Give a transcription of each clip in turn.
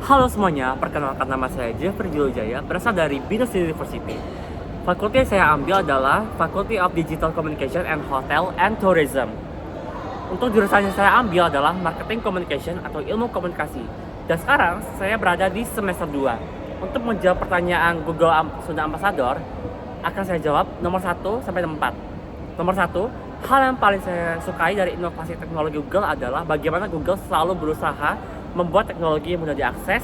Halo semuanya, perkenalkan nama saya Jeffrey Jaya, berasal dari Binus University. Fakulti yang saya ambil adalah Faculty of Digital Communication and Hotel and Tourism. Untuk jurusan yang saya ambil adalah Marketing Communication atau Ilmu Komunikasi. Dan sekarang saya berada di semester 2. Untuk menjawab pertanyaan Google Sunda Ambassador, akan saya jawab nomor 1 sampai 4. Nomor 1, hal yang paling saya sukai dari inovasi teknologi Google adalah bagaimana Google selalu berusaha membuat teknologi yang mudah diakses,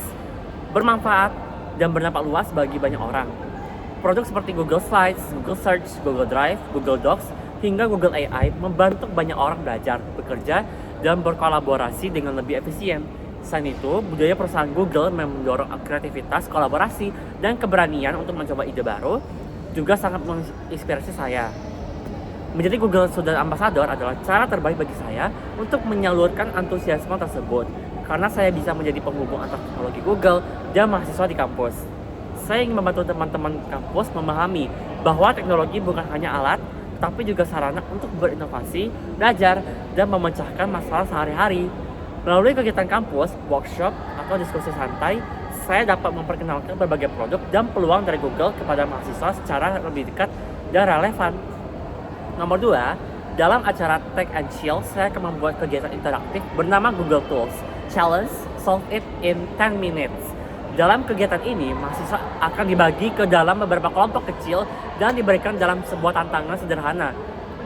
bermanfaat, dan berdampak luas bagi banyak orang. Produk seperti Google Slides, Google Search, Google Drive, Google Docs, hingga Google AI membantu banyak orang belajar, bekerja, dan berkolaborasi dengan lebih efisien. Selain itu, budaya perusahaan Google mendorong kreativitas, kolaborasi, dan keberanian untuk mencoba ide baru juga sangat menginspirasi saya. Menjadi Google Student Ambassador adalah cara terbaik bagi saya untuk menyalurkan antusiasme tersebut, karena saya bisa menjadi penghubung antara teknologi Google dan mahasiswa di kampus. Saya ingin membantu teman-teman kampus memahami bahwa teknologi bukan hanya alat, tapi juga sarana untuk berinovasi, belajar, dan memecahkan masalah sehari-hari. Melalui kegiatan kampus, workshop, atau diskusi santai, saya dapat memperkenalkan berbagai produk dan peluang dari Google kepada mahasiswa secara lebih dekat dan relevan. Nomor 2, dalam acara Tech and Chill, saya akan membuat kegiatan interaktif bernama Google Tools Challenge Solve It in 10 Minutes. Dalam kegiatan ini, mahasiswa akan dibagi ke dalam beberapa kelompok kecil dan diberikan dalam sebuah tantangan sederhana.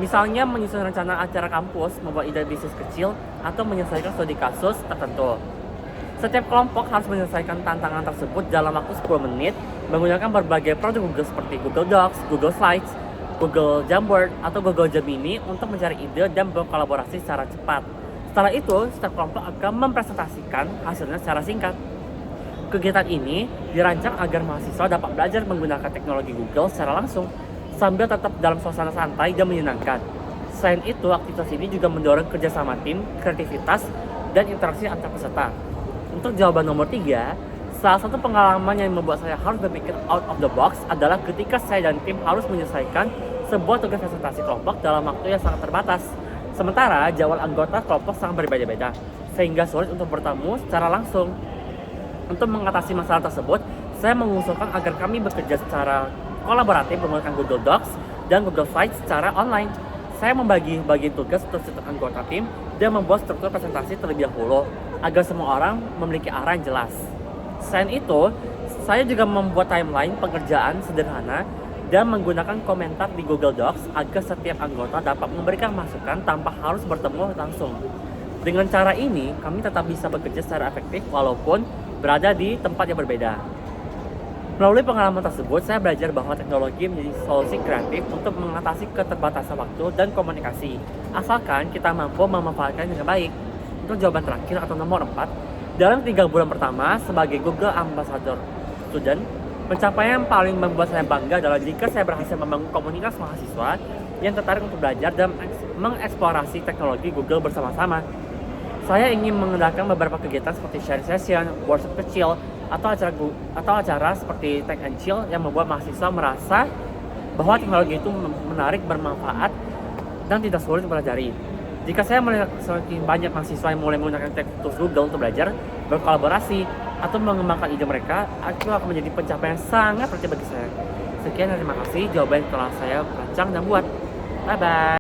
Misalnya menyusun rencana acara kampus, membuat ide bisnis kecil, atau menyelesaikan studi kasus tertentu. Setiap kelompok harus menyelesaikan tantangan tersebut dalam waktu 10 menit menggunakan berbagai produk Google seperti Google Docs, Google Slides, Google Jamboard, atau Google Gemini untuk mencari ide dan berkolaborasi secara cepat. Setelah itu, setiap kelompok akan mempresentasikan hasilnya secara singkat. Kegiatan ini dirancang agar mahasiswa dapat belajar menggunakan teknologi Google secara langsung, sambil tetap dalam suasana santai dan menyenangkan. Selain itu, aktivitas ini juga mendorong kerjasama tim, kreativitas, dan interaksi antar peserta. Untuk jawaban nomor 3, salah satu pengalaman yang membuat saya harus berpikir out of the box adalah ketika saya dan tim harus menyelesaikan sebuah tugas presentasi kelompok dalam waktu yang sangat terbatas. Sementara jadwal anggota kelompok sangat berbeda-beda, sehingga sulit untuk bertemu secara langsung. Untuk mengatasi masalah tersebut, saya mengusulkan agar kami bekerja secara kolaboratif menggunakan Google Docs dan Google Slides secara online. Saya membagi tugas untuk setiap anggota tim dan membuat struktur presentasi terlebih dahulu agar semua orang memiliki arah yang jelas. Selain itu, saya juga membuat timeline pekerjaan sederhana dan menggunakan komentar di Google Docs agar setiap anggota dapat memberikan masukan tanpa harus bertemu langsung. Dengan cara ini, kami tetap bisa bekerja secara efektif walaupun berada di tempat yang berbeda. Melalui pengalaman tersebut, saya belajar bahwa teknologi menjadi solusi kreatif untuk mengatasi keterbatasan waktu dan komunikasi, asalkan kita mampu memanfaatkannya dengan baik. Untuk jawaban terakhir atau nomor 4, dalam 3 bulan pertama sebagai Google Ambassador Student, pencapaian yang paling membuat saya bangga adalah jika saya berhasil membangun komunitas mahasiswa yang tertarik untuk belajar dan mengeksplorasi teknologi Google bersama-sama. Saya ingin mengadakan beberapa kegiatan seperti sharing session, workshop kecil, atau acara seperti Tech and Chill yang membuat mahasiswa merasa bahwa teknologi itu menarik, bermanfaat, dan tidak sulit dipelajari. Jika saya melihat semakin banyak mahasiswa yang mulai menggunakan tools Google untuk belajar, berkolaborasi, atau mengembangkan ide mereka, itu akan menjadi pencapaian sangat penting bagi saya. Sekian dan terima kasih jawaban yang telah saya rancang dan buat. Bye-bye.